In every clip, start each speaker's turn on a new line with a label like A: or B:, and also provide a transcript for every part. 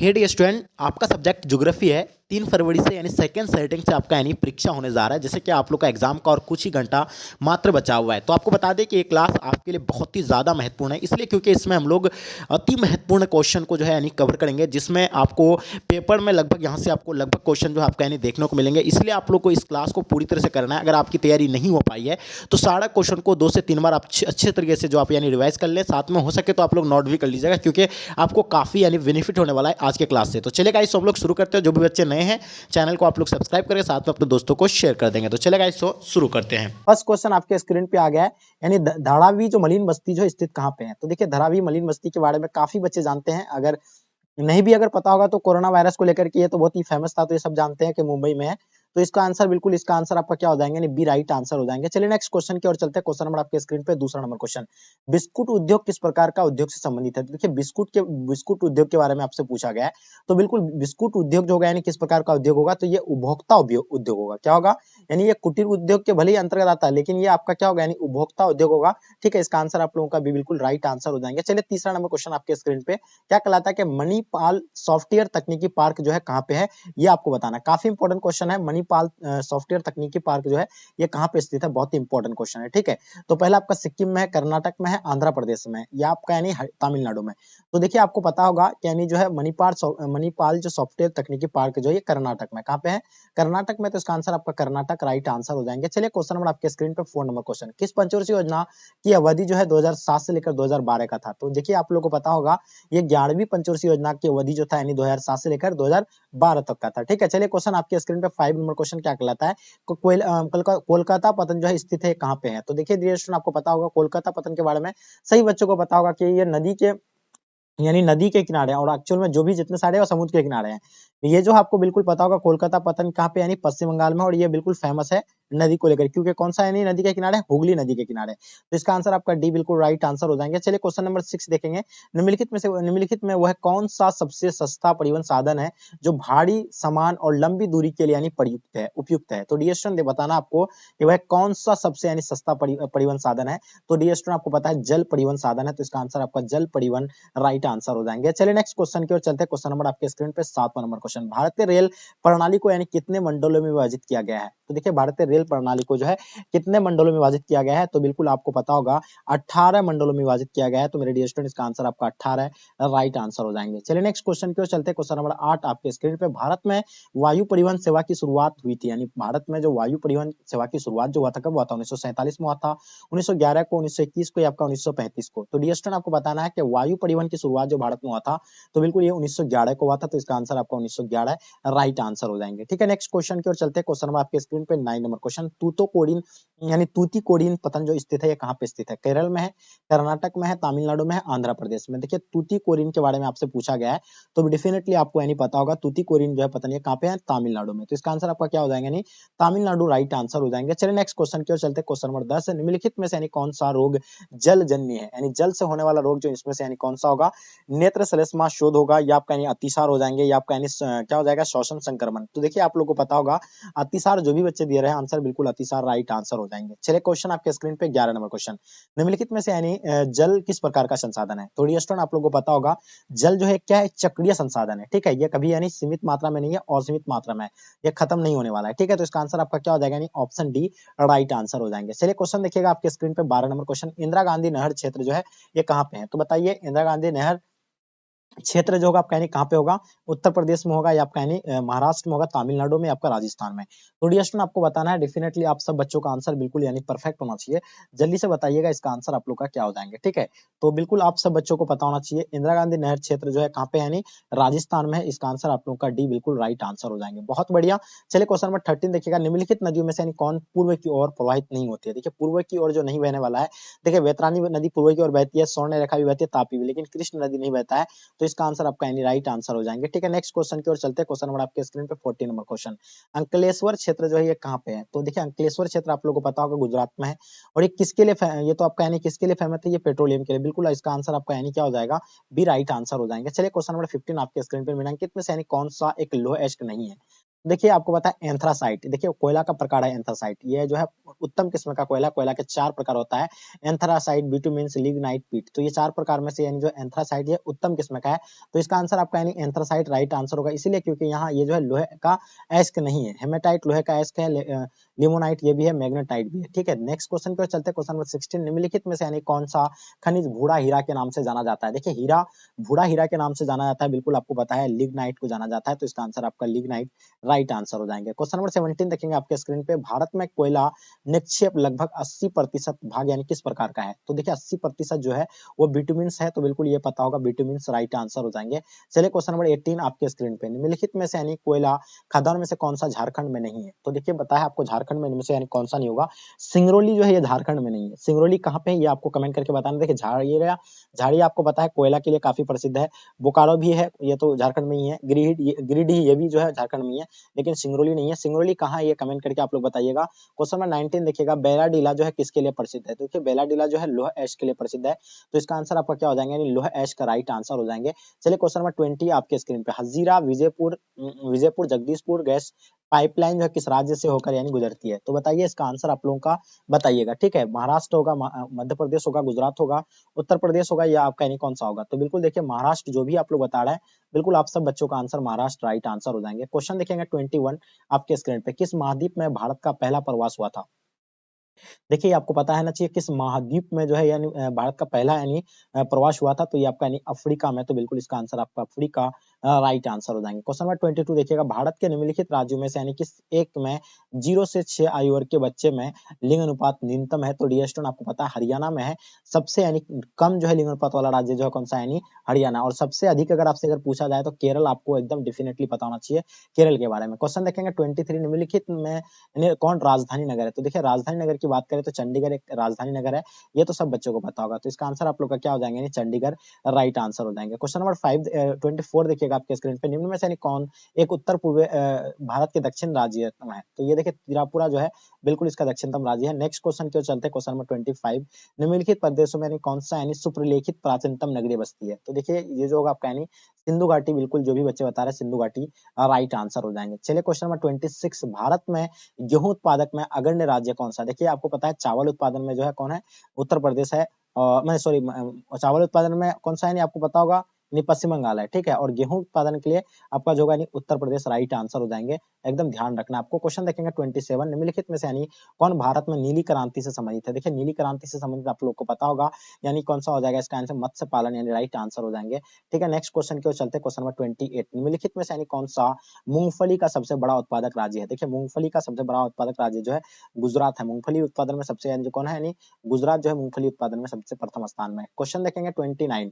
A: हे dear student, आपका subject geography है। 3 फरवरी से यानी सेकेंड सेटिंग से आपका यानी परीक्षा होने जा रहा है, जैसे कि आप लोग का एग्जाम का और कुछ ही घंटा मात्र बचा हुआ है। तो आपको बता दें कि ये क्लास आपके लिए बहुत ही ज़्यादा महत्वपूर्ण है, इसलिए क्योंकि इसमें हम लोग अति महत्वपूर्ण क्वेश्चन को जो है यानी कवर करेंगे, जिसमें आपको पेपर में लगभग यहाँ से आपको लगभग क्वेश्चन जो है आपका यानी देखने को मिलेंगे। इसलिए आप लोग को इस क्लास को पूरी तरह से करना है। अगर आपकी तैयारी नहीं हो पाई है तो सारा क्वेश्चन को 2 से 3 बार आप अच्छे तरीके से जो आप यानी रिवाइज कर लें, साथ में हो सके तो आप लोग नोट भी कर लीजिएगा, क्योंकि आपको काफ़ी यानी बेनिफिट होने वाला है आज के क्लास से। तो चलेगा इस सब लोग शुरू करते हैं। जो भी बच्चे नए हैं चैनल को आप लोग सब्सक्राइब करें, साथ में अपने दोस्तों को शेयर कर देंगे। तो चलेगा इस शुरू करते हैं।
B: फर्स्ट क्वेश्चन आपके स्क्रीन पे आ गया है, यानी धारावी जो मलिन बस्ती जो स्थित कहाँ पे है। तो देखिए धारावी मलिन बस्ती के बारे में काफी बच्चे जानते हैं, अगर नहीं भी अगर पता होगा तो कोरोना वायरस को लेकर के ये तो बहुत ही फेमस था, तो ये सब जानते हैं कि मुंबई में है। तो इसका आंसर बिल्कुल इसका आंसर आपका क्या हो जाएंगे, बी राइट आंसर हो जाएंगे। चलिए नेक्स्ट क्वेश्चन की ओर चलते हैं। क्वेश्चन नंबर आपके स्क्रीन पे दूसरा नंबर क्वेश्चन, बिस्कुट उद्योग किस प्रकार का उद्योग से संबंधित है। तो देखिए बिस्कुट उद्योग के बारे में आपसे पूछा गया है। तो बिल्कुल बिस्कुट उद्योग जो होगा यानी किस प्रकार का उद्योग होगा, तो ये उपभोक्ता उद्योग होगा। क्या होगा, यानी ये कुटीर उद्योग के भले ही अंतर्गत आता है, लेकिन ये आपका क्या होगा, यानी उपभोक्ता उद्योग होगा। ठीक है, इसका आंसर आप लोगों का भी बिल्कुल राइट आंसर हो जाएंगे। चलिए तीसरा नंबर क्वेश्चन आपके स्क्रीन पे क्या कहलाता है कि मणिपाल सॉफ्टवेयर तकनीकी पार्क जो है कहाँ पे है, ये आपको बताना है। काफी इंपॉर्टेंट क्वेश्चन है। मणिपाल सॉफ्टवेयर तकनीकी पार्क जो है ये कहाँ पे स्थित है, बहुत ही इंपॉर्टेंट क्वेश्चन है। ठीक है, तो पहला आपका सिक्किम में है, कर्नाटक में है, आंध्र प्रदेश में है, या आपका यानी तमिलनाडु में। तो देखिए आपको पता होगा कि यानी जो है मणिपाल जो सॉफ्टवेयर तकनीकी पार्क जो है ये कर्नाटक में कहाँ पे है, कर्नाटक में। तो इसका आंसर आपका कर्नाटक राइट आंसर हो जाएंगे। चलिए क्वेश्चन नंबर आपके स्क्रीन पे 4 नंबर क्वेश्चन, किस पंचवर्षीय योजना की अवधि जो है 2007 से लेकर 2012 का था। तो देखिए आप लोगों को पता होगा ये 11वीं पंचवर्षीय योजना की अवधि जो था यानी 2007 से लेकर 2012 तक का था। ठीक है, चलिए क्वेश्चन आपके स्क्रीन पे 5 नंबर क्वेश्चन क्या कहलाता है, कोलकाता पतन जो है स्थित है कहाँ पे है। तो देखिए डियर स्टूडेंट आपको पता होगा कोलकाता पतन के बारे में, सही बच्चों को पता होगा कि ये नदी के किनारे हैं, और एक्चुअल में जो भी जितने सारे हैं वो समुद्र के किनारे हैं। ये जो आपको बिल्कुल पता होगा कोलकाता पतन कहाँ पे, यानी पश्चिम बंगाल में, और ये बिल्कुल फेमस है नदी को लेकर, क्योंकि कौन सा यानी नदी के किनारे, हुगली नदी के किनारे। तो इसका आंसर आपका डी बिल्कुल राइट आंसर हो जाएंगे। चलिए क्वेश्चन नंबर 6 देखेंगे, निम्नलिखित में वह कौन सा सबसे सस्ता परिवहन साधन है जो भारी सामान और लंबी दूरी के लिए यानी उपयुक्त है। तो डी स्टूडेंट बताना आपको कि वह कौन सा सबसे यानी सस्ता परिवहन साधन है। तो डी स्टूडेंट आपको पता है जल परिवहन साधन है, तो इसका आंसर आपका जल परिवहन राइट आंसर हो जाएंगे। चलिए नेक्स्ट क्वेश्चन की ओर चलते हैं। क्वेश्चन नंबर आपके स्क्रीन पे 7वां नंबर क्वेश्चन, भारतीय रेल प्रणाली को यानी कितने मंडलों में विभाजित किया गया है। तो देखिए भारतीय रेल प्रणाली को जो है कितने मंडलों में विभाजित किया गया है, तो बिल्कुल आपको पता होगा 18 मंडलों में विभाजित किया गया है। तो मेरे डियर स्टूडेंट इसका आंसर आपका 18 राइट आंसर हो जाएंगे। चलिए नेक्स्ट क्वेश्चन की ओर चलते हैं। क्वेश्चन नंबर 8 आपके स्क्रीन पे, भारत में वायु परिवहन सेवा की शुरुआत हुई थी, यानी भारत में जो वायु परिवहन सेवा की शुरुआत जो हुआ था कब हुआ था, 1947 में हुआ था, 1911 को, 1921 को, या आपका 1935 को। तो डियर स्टूडेंट आपको बताना है कि वायु परिवहन की शुरुआत जो भारत में हुआ था, तो बिल्कुल ये 1911 को हुआ था। तो इसका आंसर आपका 1911 राइट आंसर हो जाएंगे। ठीक है, नेक्स्ट क्वेश्चन की ओर चलते हैं। क्वेश्चन नंबर आपके स्क्रीन पे 9 नंबर क्वेश्चन, तूतोकोडिन यानी तूतीकोडिन पतन जो स्थित है ये कहाँ पे स्थित है, केरल में है, कर्नाटक में है, तमिलनाडु में है, आंध्र प्रदेश में। देखिए तूतीकोरिन के बारे में आपसे पूछा गया है, तो डेफिनेटली आपको यानी पता होगा तूतीकोरिन जो है पता नहीं कहाँ पे है, तमिलनाडु में। तो इसका आंसर आपका क्या हो जाएगा, यानी तमिलनाडु राइट आंसर हो जाएंगे। चलिए नेक्स्ट क्वेश्चन की ओर चलते हैं। क्वेश्चन नंबर 10, निम्नलिखित में से यानी कौन सा रोग जलजन्य है, यानी जल से होने वाला रोग जो इसमें से यानी कौन सा होगा, नेत्र श्लेष्मा शोथ होगा, या आपका यानी अतिसार हो जाएंगे, या आपका यानी क्या हो जाएगा, श्वसन संक्रमण। तो देखिए आप लोगों को पता होगा अतिसार, जो भी बच्चे दे रहे हैं आंसर बिल्कुल अतिसार राइट आंसर हो जाएंगे। चलिए क्वेश्चन आपके स्क्रीन पे 11 नंबर क्वेश्चन, निम्नलिखित में से यानी जल किस प्रकार का संसाधन है। तो स्टूडेंट आप लोगों को पता होगा जल जो है क्या है, चक्रीय संसाधन है। ठीक है, ये कभी यानी सीमित मात्रा में नहीं है, असीमित मात्रा में है, ये खत्म नहीं होने वाला है। ठीक है, तो इसका आंसर आपका क्या हो जाएगा, यानी ऑप्शन डी राइट आंसर हो जाएंगे। चलिए क्वेश्चन देखिएगा आपके स्क्रीन पे 12 नंबर क्वेश्चन, इंदिरा गांधी नहर क्षेत्र जो है ये कहाँ पे है। तो बताइए इंदिरा गांधी नहर क्षेत्र जो होगा आपका यानी कहाँ पे होगा, उत्तर प्रदेश में होगा, या आपका यानी महाराष्ट्र में होगा, तमिलनाडु में, आपका राजस्थान में। तो डियर स्टूडेंट आपको बताना है, डेफिनेटली आप सब बच्चों का आंसर बिल्कुल यानी परफेक्ट होना चाहिए। जल्दी से बताइएगा इसका आंसर आप लोग का क्या हो जाएंगे। ठीक है, तो बिल्कुल आप सब बच्चों को पता होना चाहिए इंदिरा गांधी नहर क्षेत्र जो है कहाँ पे, यानी राजस्थान में है। इसका आंसर आप लोग का डी बिल्कुल राइट आंसर हो जाएंगे। बहुत बढ़िया। चलिए क्वेश्चन नंबर 13 देखिएगा, निम्नलिखित नदियों में से यानी कौन पूर्व की ओर प्रवाहित नहीं होती है। देखिए पूर्व की ओर जो नहीं बहने वाला है, देखिए वैतरणी नदी पूर्व की ओर बहती है, स्वर्ण रेखा भी बहती है, तापी भी, लेकिन कृष्ण नदी नहीं बहता है। तो इसका आंसर आपका यानी राइट आंसर हो जाएंगे। ठीक है, नेक्स्ट क्वेश्चन की ओर चलते हैं। क्वेश्चन नंबर आपके स्क्रीन पे 14 नंबर क्वेश्चन, अंकलेश्वर क्षेत्र जो है ये कहाँ पे है। तो देखिए अंकलेश्वर क्षेत्र आप लोगों को पता होगा गुजरात में है, और ये किसके लिए ये तो आपका यानी किसके लिए फेमस है, ये पेट्रोलियम के लिए। बिल्कुल इसका आंसर आपका यानी क्या हो जाएगा, बी राइट आंसर हो जाएंगे। चलिए क्वेश्चन नंबर 15 आपके स्क्रीन पे, निम्नलिखित में से यानी कौन सा एक लौह अयस्क नहीं है। देखिए आपको पता है एंथ्रासाइट, देखिए कोयला का प्रकार है एंथ्रासाइट, ये जो है उत्तम किस्म का कोयला, कोयला के 4 प्रकार होता है, एंथ्रासाइट, बिटुमेन्स, लिग्नाइट, पीट। तो ये 4 प्रकार में से यानी जो एंथ्रासाइट ये उत्तम किस्म का है, तो इसका आंसर आपका यानी एंथ्रासाइट राइट आंसर होगा, इसीलिए क्योंकि यहाँ ये जो है लोहे का एस्क नहीं है, हेमेटाइट लोहे का एस्क है, लिमोनाइट ये भी है, मैग्नेटाइट भी है, ठीक है। नेक्स्ट क्वेश्चन पे चलते हैं, क्वेश्चन नंबर 16, निम्नलिखित में से यानी कौन सा खनिज भूरा हीरा के नाम से जाना जाता है? देखिए हीरा भूरा हीरा के नाम से जाना जाता है, बिल्कुल आपको पता है, लिग्नाइट को जाना जाता है, तो इसका आंसर आपका लिग्नाइट राइट आंसर हो जाएंगे। क्वेश्चन नंबर 17 देखेंगे आपके स्क्रीन पे, भारत में कोयला निक्षेप लगभग 80% भाग यानी किस प्रकार का है? तो देखिए 80% जो है वो बिटुमिन्स है, तो बिल्कुल ये पता होगा, बिटुमिन्स राइट आंसर हो जाएंगे। चलिए क्वेश्चन नंबर 18 आपके स्क्रीन पे, निम्नलिखित में से यानी कोयला खदान में से कौन सा झारखंड में नहीं है? तो देखिए बताया आपको झारखंड में इनमें से यानी कौन सा नहीं होगा, सिंगरौली जो है ये झारखंड में नहीं है। सिंगरौली कहाँ पे है ये आपको कमेंट करके बताना। देखिए झाड़िया आपको पता है कोयला के लिए काफी प्रसिद्ध है, बोकारो भी है, ये तो झारखंड में ही है, गिरिडीह ये भी जो है झारखंड में ही है, लेकिन सिंगरौली नहीं है। सिंगरौली कहाँ है ये कमेंट करके आप लोग बताइएगा। क्वेश्चन नंबर 19 देखिएगा, बैराडीला जो है किसके लिए प्रसिद्ध है? तो देखिए बैराडीला जो है लोह एश के लिए प्रसिद्ध है, तो इसका आंसर आपका क्या हो जाएंगे, यानी लोह एश का राइट आंसर हो जाएंगे। चलिए क्वेश्चन नंबर 20 आपके स्क्रीन पे, हजीरा विजयपुर जगदीशपुर गैस पाइपलाइन जो है किस राज्य से होकर यानी गुजरती है? तो बताइए इसका आंसर आप लोगों का बताइएगा, ठीक है। महाराष्ट्र होगा, मध्य प्रदेश होगा, गुजरात होगा, उत्तर प्रदेश होगा, या आपका यानी कौन सा होगा? तो बिल्कुल देखिए महाराष्ट्र जो भी आप लोग बता रहे हैं, बिल्कुल आप सब बच्चों का आंसर महाराष्ट्र राइट आंसर हो जाएंगे। क्वेश्चन देखेंगे 21 आपके स्क्रीन पे, किस महाद्वीप में भारत का पहला प्रवास हुआ था? देखिए आपको पता है ना चाहिए किस महाद्वीप में जो है यानी भारत का पहला यानी प्रवास हुआ था, तो ये आपका यानी अफ्रीका में, तो बिल्कुल इसका आंसर आपका अफ्रीका राइट आंसर हो जाएंगे। क्वेश्चन नंबर 22 देखिएगा, भारत के निम्नलिखित राज्यों में से यानी किस एक में 0 से 6 आयु वर्ग के बच्चे में लिंग अनुपात न्यूनतम है? तो डी स्टोन आपको पता है हरियाणा में है, सबसे यानी कम जो है लिंग अनुपात वाला राज्य जो है कौन सा यानी हरियाणा, और सबसे अधिक अगर आपसे अगर पूछा जाए तो केरल आपको एकदम डेफिनेटली पता होना चाहिए केरल के बारे में। क्वेश्चन देखेंगे 23, निम्नलिखित में कौन राजधानी नगर है? तो देखिए राजधानी नगर की बात करें तो चंडीगढ़ एक राजधानी नगर है, ये तो सब बच्चों को पता होगा, तो इसका आंसर आप लोग का क्या हो जाएंगे, चंडीगढ़ राइट आंसर हो जाएंगे। क्वेश्चन नंबर 24 देखिएगा आपके स्क्रीन पे, निम्न में से कौन एक उत्तर पूर्व भारत के दक्षिण राज्य है? तो ये देखिए त्रिपुरा जो है बिल्कुल इसका दक्षिणतम राज्य है। नेक्स्ट क्वेश्चन की ओर चलते हैं, क्वेश्चन नंबर 25, निम्नलिखित प्रदेशों में कौन सा यानी सुप्रलेखित प्राचीनतम नगरीय बस्ती है? तो देखिए ये जो होगा आपका यानी सिंधु घाटी, बिल्कुल जो भी बच्चे बता रहे हैं सिंधु घाटी राइट आंसर हो जाएंगे। चलिए क्वेश्चन नंबर 26, भारत में गेहूं उत्पादक में अग्रणी राज्य कौन सा? देखिए आपको पता है चावल उत्पादन में जो है कौन है, उत्तर प्रदेश है, मैं सॉरी चावल उत्पादन में कौन सा है नहीं आपको पता होगा, नहीं पश्चिम बंगाल है, ठीक है। और गेहूं उत्पादन के लिए आपका जो होगा नहीं उत्तर प्रदेश राइट आंसर हो जाएंगे, एकदम ध्यान रखना आपको। क्वेश्चन देखेंगे 27, निम्नलिखित में से यानी कौन भारत में नीली क्रांति से संबंधित है? देखिए नीली क्रांति से संबंधित आप लोग को पता होगा, यानी कौन सा हो जाएगा, इसका आंसर मत्स्य पालन यानी राइट आंसर हो जाएंगे, ठीक है। नेक्स्ट क्वेश्चन की ओर चलते हैं, क्वेश्चन नंबर 28, निम्नलिखित में से यानी कौन सा मूंगफली का सबसे बड़ा उत्पादक राज्य है? देखिए मूंगफली का सबसे बड़ा उत्पादक राज्य जो है गुजरात है, मूंगफली उत्पादन में सबसे यानी जो कौन है यानी गुजरात जो है मूंगफली उत्पादन में सबसे प्रथम स्थान में। क्वेश्चन देखेंगे 29,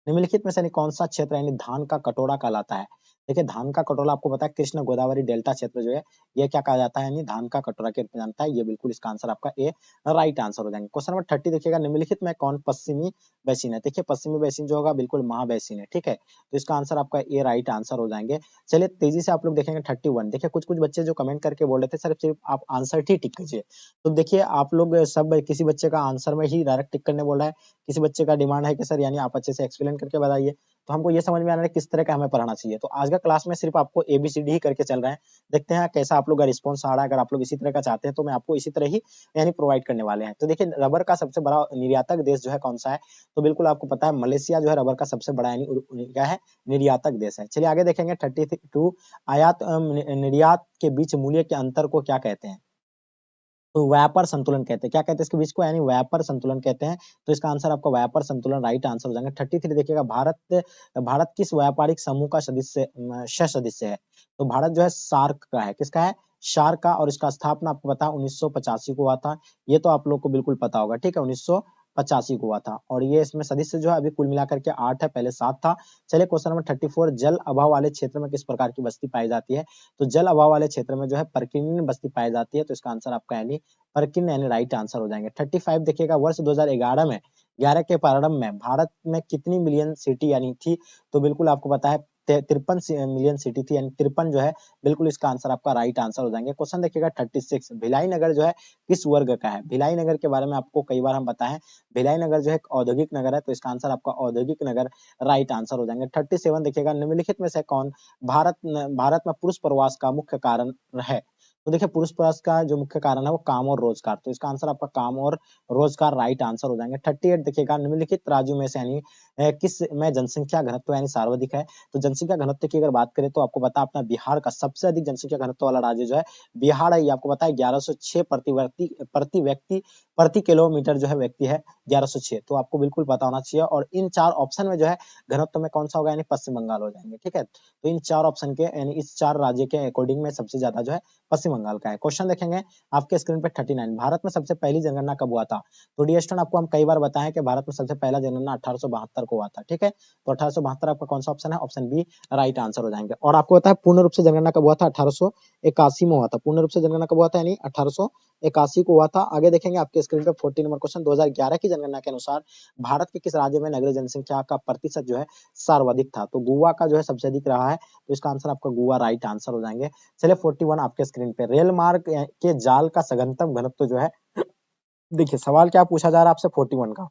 B: निम्नलिखित में से यानी कौन सा क्षेत्र यानी धान का कटोरा कहलाता है? देखिए धान का कटोरा आपको पता है कृष्ण गोदावरी डेल्टा क्षेत्र जो है ये क्या कहा जाता है, यानी धान का कटोरा के रूप में जानता है, ये बिल्कुल इसका आंसर आपका ए राइट आंसर हो जाएंगे। क्वेश्चन नंबर 30 देखिएगा, निम्नलिखित में कौन पश्चिमी बेसिन है? देखिए पश्चिमी बेसिन जो होगा बिल्कुल महाबेसिन है, ठीक है, तो इसका आंसर आपका ए राइट आंसर हो जाएंगे। चलिए तेजी से आप लोग देखेंगे 31, देखिए कुछ कुछ बच्चे जो कमेंट करके बोल रहे थे सर सिर्फ आप आंसर ही टिक कीजिए, तो देखिए आप लोग सब किसी बच्चे का आंसर में ही डायरेक्ट टिक करने बोल रहा है, किसी बच्चे का डिमांड है कि सर यानी आप अच्छे से एक्सप्लेन करके बताइए, तो हमको ये समझ में आ रहा है किस तरह का हमें पढ़ाना चाहिए। तो आज का क्लास में सिर्फ आपको एबीसीडी ही करके चल रहे हैं, देखते हैं कैसा आप लोग का रिस्पॉन्स आ रहा है। अगर आप लोग इसी तरह का चाहते हैं तो मैं आपको इसी तरह ही यानी प्रोवाइड करने वाले हैं। तो देखिए रबर का सबसे बड़ा निर्यातक देश जो है कौन सा है? तो बिल्कुल आपको पता है मलेशिया जो है रबर का सबसे बड़ा यानी क्या है, निर्यातक देश है। चलिए आगे देखेंगे 32, आयात निर्यात के बीच मूल्य के अंतर को क्या कहते हैं? तो व्यापार संतुलन कहते हैं, क्या कहते हैं इसके बीच को, यानी व्यापार संतुलन कहते हैं, तो इसका आंसर आपका व्यापार संतुलन राइट आंसर हो जाएंगे। 33 देखिएगा, भारत भारत किस व्यापारिक समूह का सदस्य है? तो भारत जो है सार्क का है, किसका है, सार्क का, और इसका स्थापना आपको पता है 1985 को हुआ था, ये तो आप लोग को बिल्कुल पता होगा, ठीक है, 1985 को हुआ था। और ये इसमें सदस्य जो है अभी कुल मिलाकर के 8 है, पहले 7 था। चलिए क्वेश्चन नंबर 34, जल अभाव वाले क्षेत्र में किस प्रकार की बस्ती पाई जाती है? तो जल अभाव वाले क्षेत्र में जो है पर्किन बस्ती पाई जाती है, तो इसका आंसर आपका यानी पर्किन यानी राइट आंसर हो जाएंगे। 35 देखिएगा, वर्ष 2011 में 11 के प्रारंभ में भारत में कितनी मिलियन सिटी यानी थी? तो बिल्कुल आपको पता है 53 मिलियन सिटी थी, यानी 53 जो है बिल्कुल इसका आंसर आपका राइट आंसर हो जाएंगे। क्वेश्चन देखिएगा 36, भिलाई नगर जो है किस वर्ग का है? भिलाई नगर के बारे में आपको कई बार हम बताएं, भिलाई नगर जो है एक औद्योगिक नगर है, तो इसका आंसर आपका औद्योगिक नगर राइट आंसर हो जाएंगे। 37 देखिएगा, निम्नलिखित में से कौन भारत में पुरुष प्रवास का मुख्य कारण है? तो देखिए पुरुष प्रवास का जो मुख्य कारण है वो काम और रोजगार, तो इसका आंसर आपका काम और रोजगार राइट आंसर हो जाएंगे। 38 देखिएगा, निम्नलिखित राज्यों में से यानी किस में जनसंख्या घनत्व यानी सर्वाधिक है? तो जनसंख्या घनत्व की अगर बात करें तो आपको पता अपना बिहार का सबसे अधिक जनसंख्या घनत्व वाला राज्य जो है बिहार है। ये आपको पता है 1106 प्रति किलोमीटर जो है व्यक्ति है 1106, तो आपको बिल्कुल पता होना चाहिए। और इन चार ऑप्शन में जो है घनत्व में कौन सा होगा, यानी पश्चिम बंगाल हो जाएंगे। ठीक है, तो इन चार ऑप्शन के यानी इस चार राज्य के अकॉर्डिंग में सबसे ज्यादा जो है पश्चिम बंगाल का है। क्वेश्चन देखेंगे आपके स्क्रीन पे 39, भारत में सबसे पहली जनगणना कब हुआ था? तो डी स्टूडेंट आपको हम कई बार बताएं कि भारत में सबसे पहला जनगणना 1872 को हुआ था। ठीक है, तो 1872 आपका कौन सा ऑप्शन है? ऑप्शन बी राइट आंसर हो जाएंगे। और आपको पता है पूर्ण रूप से जनगणना कब हुआ था? 1881 में हुआ था। पूर्ण रूप से जनगणना कब हुआ था? यानी 1881 को हुआ था। आगे देखेंगे आपके स्क्रीन पे 40 नंबर क्वेश्चन, 2011 की जनगणना के अनुसार भारत के किस राज्य में नगरीय जनसंख्या का प्रतिशत जो है सर्वाधिक था? तो गोवा का जो है सबसे अधिक रहा है, तो इसका आंसर आपका गोवा राइट आंसर हो जाएंगे। चलिए 41 आपके स्क्रीन पे, रेल मार्ग के जाल का सघनतम घनत्व जो है, देखिए सवाल क्या पूछा जा रहा है आपसे 41 का,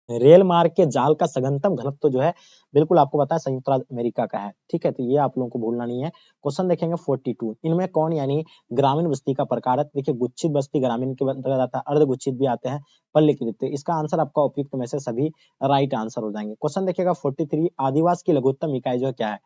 B: रेल मार्ग के जाल का सघनतम घनत्व जो है बिल्कुल आपको पता है संयुक्त राज्य अमेरिका का है। ठीक है, तो ये आप लोगों को भूलना नहीं है। क्वेश्चन देखेंगे 42, इनमें कौन यानी ग्रामीण बस्ती का प्रकार है? देखिए गुच्छित बस्ती ग्रामीण के अंतर्गत आता है, अर्ध गुच्छित भी आते हैं, पल्लीकृत, इसका आंसर आपका उपयुक्त में से सभी राइट आंसर हो जाएंगे। क्वेश्चन देखिएगा 43, आदिवासी की लघुत्तम इकाई जो है क्या है?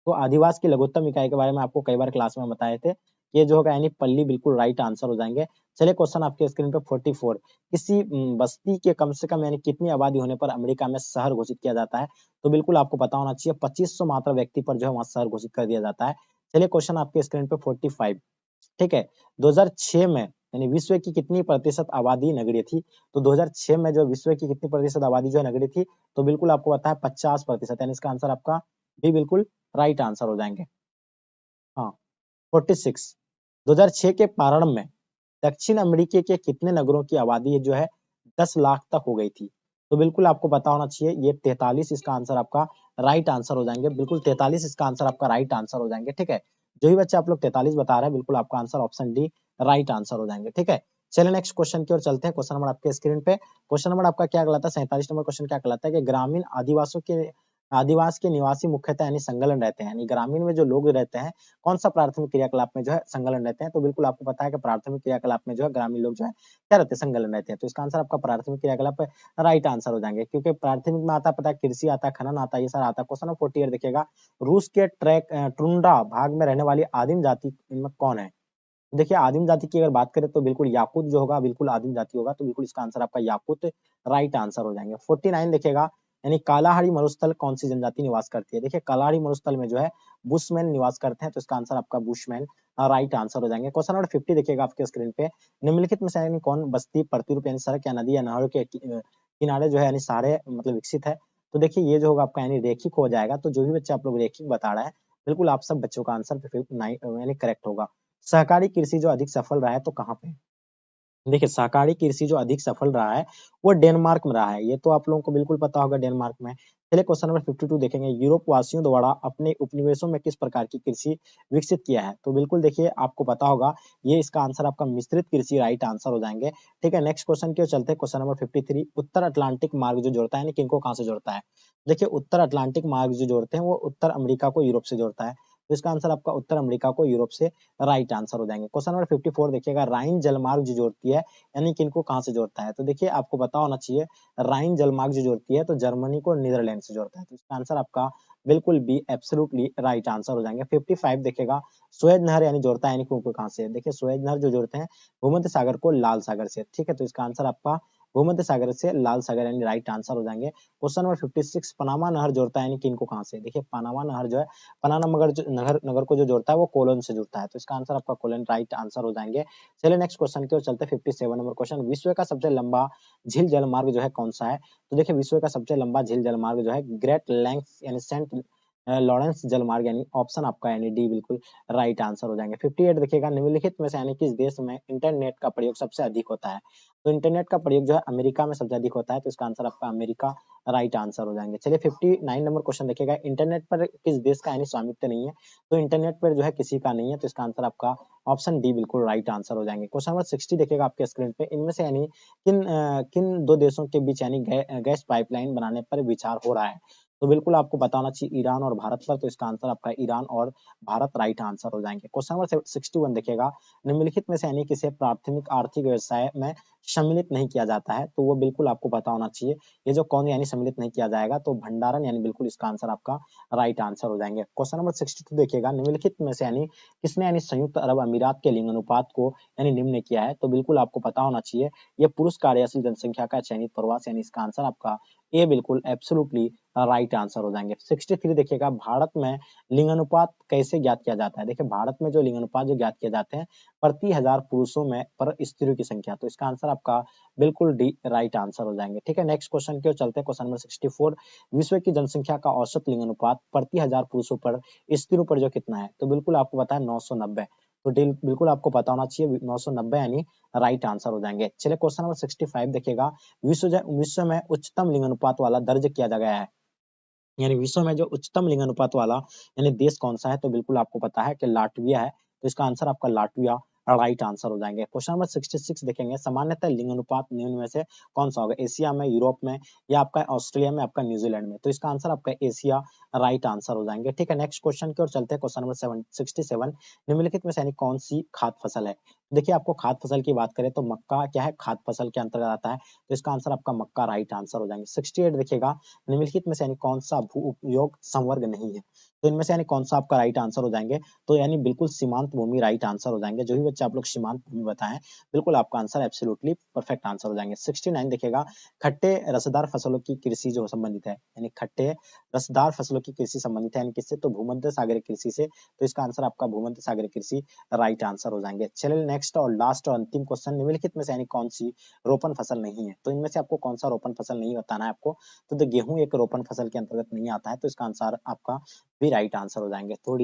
B: तो आदिवासी की लघुत्तम इकाई के बारे में आपको कई बार क्लास में बताए थे, ये जो होगा यानी पल्ली बिल्कुल राइट आंसर हो जाएंगे। चलिए क्वेश्चन आपके स्क्रीन पे 44, किसी बस्ती के कम से कम यानी कितनी आबादी होने पर अमेरिका में शहर घोषित किया जाता है? तो बिल्कुल आपको पता होना चाहिए 2500 मात्र व्यक्ति पर जो है वहां शहर घोषित कर दिया जाता है। चलिए क्वेश्चन आपके स्क्रीन पे 45, ठीक है, 2006 में यानी विश्व की कितनी प्रतिशत आबादी नगरीय थी? तो 2006 में जो विश्व की कितनी प्रतिशत आबादी जो है नगरीय थी? तो बिल्कुल आपको पता है 50%, यानी इसका आंसर आपका भी बिल्कुल राइट आंसर हो जाएंगे। हाँ 46, 2006 के प्रारंभ में दक्षिण अमेरिका के कितने नगरों की आबादी जो है 10 लाख तक हो गई थी? तो बिल्कुल आपको पता होना चाहिए ये 43 इसका आंसर आपका राइट आंसर हो जाएंगे। बिल्कुल 43 इसका आंसर आपका राइट आंसर हो जाएंगे। ठीक है, जो भी बच्चे आप लोग 43 बता रहे हैं बिल्कुल आपका answer option D right answer हो जाएंगे। ठीक है, चलिए नेक्स्ट क्वेश्चन की ओर चलते हैं। क्वेश्चन नंबर आपके स्क्रीन पे, क्वेश्चन नंबर आपका क्या कहलाता है? 47 नंबर क्वेश्चन क्या कहलाता है कि ग्रामीण आदिवासियों के आदिवास के निवासी मुख्यतः यानी संलग्न रहते हैं, यानी ग्रामीण में जो लोग रहते हैं कौन सा प्राथमिक क्रियाकलाप में जो है संलग्न रहते हैं? तो बिल्कुल आपको पता है कि प्राथमिक क्रियाकलाप में जो है ग्रामीण लोग जो है क्या रहते हैं? संलग्न रहते हैं, तो इसका आंसर आपका प्राथमिक क्रियाकलाप राइट आंसर हो जाएंगे। क्योंकि प्राथमिक में आता है पता है कृषि आता है, खनन आता है, ये सारा आता है। क्वेश्चन नंबर 48 देखिएगा, रूस के टुंड्रा भाग में रहने वाली आदिम जाति इनमें कौन है? देखिए आदिम जाति की अगर बात करें तो बिल्कुल याकूत जो होगा बिल्कुल आदिम जाति होगा, तो बिल्कुल इसका आंसर आपका याकूत राइट आंसर हो जाएंगे। 49 देखिएगा, यानी कालाहारी मरुस्थल कौन सी जनजाति निवास करती है? देखिए कालाहारी मरुस्थल में जो है बुशमैन निवास करते हैं, तो इसका आंसर आपका बुशमैन राइट आंसर हो जाएंगे। क्वेश्चन नंबर 50 देखिएगा आपके स्क्रीन पे, निम्नलिखित में से यानी कौन बस्ती प्रतिरूप यानी सड़क या नदी या नहरों के किनारे जो है यानी सारे मतलब विकसित है? तो देखिए ये जो होगा आपका यानी रेखिक हो जाएगा, तो जो भी बच्चे आप लोग रेखिक बता रहे हैं बिल्कुल आप सब बच्चों का आंसर यानी करेक्ट होगा। सहकारी कृषि जो अधिक सफल रहा है तो कहाँ पे? देखिए सहकारी कृषि जो अधिक सफल रहा है वो डेनमार्क में रहा है, ये तो आप लोगों को बिल्कुल पता होगा डेनमार्क में। चलिए क्वेश्चन नंबर 52 देखेंगे, यूरोप वासियों द्वारा अपने उपनिवेशों में किस प्रकार की कृषि विकसित किया है? तो बिल्कुल देखिए आपको पता होगा ये इसका आंसर आपका मिश्रित कृषि राइट आंसर हो जाएंगे। ठीक है, नेक्स्ट क्वेश्चन की ओर चलते हैं। क्वेश्चन नंबर 53, उत्तर अटलांटिक मार्ग जो जोड़ता है यानी किनको कहाँ से जोड़ता है? देखिए उत्तर अटलांटिक मार्ग जो जोड़ते हैं वो उत्तर अमेरिका को यूरोप से जोड़ता है, तो इसका आंसर आपका उत्तर अमेरिका को यूरोप से राइट आंसर हो जाएंगे। क्वेश्चन नंबर 54 देखिएगा, राइन जलमार्ग जो जोड़ती है यानी किनको कहाँ से जोड़ता है? तो देखिए आपको पता होना चाहिए राइन जलमार्ग जो जोड़ती है तो जर्मनी को नीदरलैंड से जोड़ता है, तो इसका आंसर आपका बिल्कुल बी एब्सोल्युटली राइट आंसर हो जाएंगे। 55 देखिएगा, सुएज नहर यानी जोड़ता है यानी किनको कहाँ से? देखिए सुएज नहर जो जोड़ते हैं भूमध्य सागर को लाल सागर से। ठीक है, तो इसका आंसर आपका भूमध्य सागर से लाल सागर यानी राइट आंसर हो जाएंगे। क्वेश्चन नंबर 56, पनामा नहर जोड़ता है यानी किनको कहाँ से? देखिए पनामा नहर जो है पनामा नगर को जो जोड़ता है वो कोलन से जुड़ता है, तो इसका आंसर आपका कोलन राइट आंसर हो जाएंगे। चलिए नेक्स्ट क्वेश्चन की ओर चलते हैं। 57 नंबर क्वेश्चन, विश्व का सबसे लंबा झील जल मार्ग जो है कौन सा है? तो देखिए विश्व का सबसे लंबा झील जल मार्ग जो है ग्रेट लैंक्स यानी सेंट लॉरेंस जलमार्ग यानी ऑप्शन आपका यानी डी बिल्कुल राइट आंसर हो जाएंगे। 58 देखिएगा, निम्नलिखित में से यानी किस देश में इंटरनेट का प्रयोग सबसे अधिक होता है? तो इंटरनेट का प्रयोग जो है अमेरिका में सबसे अधिक होता है, तो इसका आंसर आपका अमेरिका राइट आंसर हो जाएंगे। चलिए 59 नंबर क्वेश्चन देखिएगा, इंटरनेट पर किस देश का यानी स्वामित्व नहीं है? तो इंटरनेट पर जो है किसी का नहीं है, तो इसका आंसर आपका ऑप्शन डी बिल्कुल राइट आंसर हो जाएंगे। क्वेश्चन नंबर 60 देखिएगा आपके स्क्रीन पे, इनमें से यानी किन दो देशों के बीच यानी गैस पाइपलाइन बनाने पर विचार हो रहा है? तो बिल्कुल आपको पता होना चाहिए ईरान और भारत पर, तो इसका आंसर आपका ईरान और भारत राइट आंसर हो जाएंगे। क्वेश्चन नंबर 61 देखिएगा, निम्नलिखित में से यानी किसे प्राथमिक आर्थिक व्यवसाय में सम्मिलित नहीं किया जाता है? तो वो बिल्कुल आपको पता होना चाहिए, ये जो कौन यानी सम्मिलित नहीं किया जाएगा, तो भंडारण यानी बिल्कुल इसका आंसर आपका राइट आंसर हो जाएंगे। क्वेश्चन नंबर 62 देखिएगा, निम्नलिखित में से यानी किसने यानी संयुक्त अरब अमीरात के लिंग अनुपात को यानी निम्न किया है? तो बिल्कुल आपको पता होना चाहिए, ये पुरुष कार्यशील जनसंख्या का चयनित प्रवास यानी इसका आंसर आपका ए बिल्कुल एब्सोल्युटली राइट आंसर हो जाएंगे। 63 देखिएगा, भारत में लिंगानुपात कैसे ज्ञात किया जाता है? देखिए भारत में जो लिंगानुपात जो ज्ञात किए जाते हैं प्रति हजार पुरुषों में पर स्त्रियों की संख्या, तो इसका आंसर आपका बिल्कुल डी राइट आंसर हो जाएंगे। ठीक है, नेक्स्ट क्वेश्चन की ओर चलते हैं। क्वेश्चन नंबर 64, विश्व की जनसंख्या का औसत लिंगानुपात प्रति हजार पुरुषों पर स्त्रियों पर जो कितना है? तो बिल्कुल आपको पता है 990, तो बिल्कुल आपको पता होना चाहिए 990 यानी राइट आंसर हो जाएंगे। चलिए क्वेश्चन नंबर 65 देखिएगा, विश्व में उच्चतम लिंग अनुपात वाला दर्ज किया गया है, यानी विश्व में जो उच्चतम लिंग अनुपात वाला यानी देश कौन सा है? तो बिल्कुल आपको पता है कि लाटविया है, तो इसका आंसर आपका लाटविया राइट आंसर हो जाएंगे। क्वेश्चन नंबर 66 देखेंगे, सामान्यतः लिंग अनुपात निम्न में से कौन सा होगा? एशिया में, यूरोप में, या आपका ऑस्ट्रेलिया में, आपका न्यूजीलैंड में? तो इसका आंसर आपका एशिया राइट आंसर हो जाएंगे। ठीक है, नेक्स्ट क्वेश्चन की ओर चलते हैं। क्वेश्चन नंबर 67, निम्नलिखित में से यानी कौन सी खाद्य फसल है? देखिए आपको खाद्य फसल की बात करें तो मक्का क्या है? खाद्य फसल के अंतर्गत आता है, तो इसका आंसर आपका मक्का राइट आंसर हो जाएंगे। 68 देखिएगा, निम्नलिखित में से यानी कौन सा भू उपयोग संवर्ग नहीं है? तो इनमें से यानी कौन सा आपका राइट आंसर हो जाएंगे? तो यानी बिल्कुल सीमांत भूमि राइट आंसर हो जाएंगे। जो भी बच्चे आप लोग सीमांत भूमि बताएं, बिल्कुल आपका आंसर एब्सोल्युटली परफेक्ट आंसर हो जाएंगे। 69 देखिएगा, खट्टे रसदार फसलों की कृषि जो संबंधित है, यानी खट्टे रसदार फसलों की कृषि संबंधित है, यानी किससे? तो भूमध्य सागरीय कृषि से, तो इसका आंसर आपका भूमध्य सागरीय कृषि राइट आंसर हो जाएंगे। चलिए नेक्स्ट और लास्ट और अंतिम क्वेश्चन, निम्नलिखित में से यानी कौन सी रोपण फसल नहीं है? तो इनमें से आपको कौन सा रोपण फसल नहीं बताना है आपको? तो गेहूं एक रोपण फसल के अंतर्गत नहीं आता है, तो इसका आंसर आपका भी राइट आंसर हो जाएंगे। तो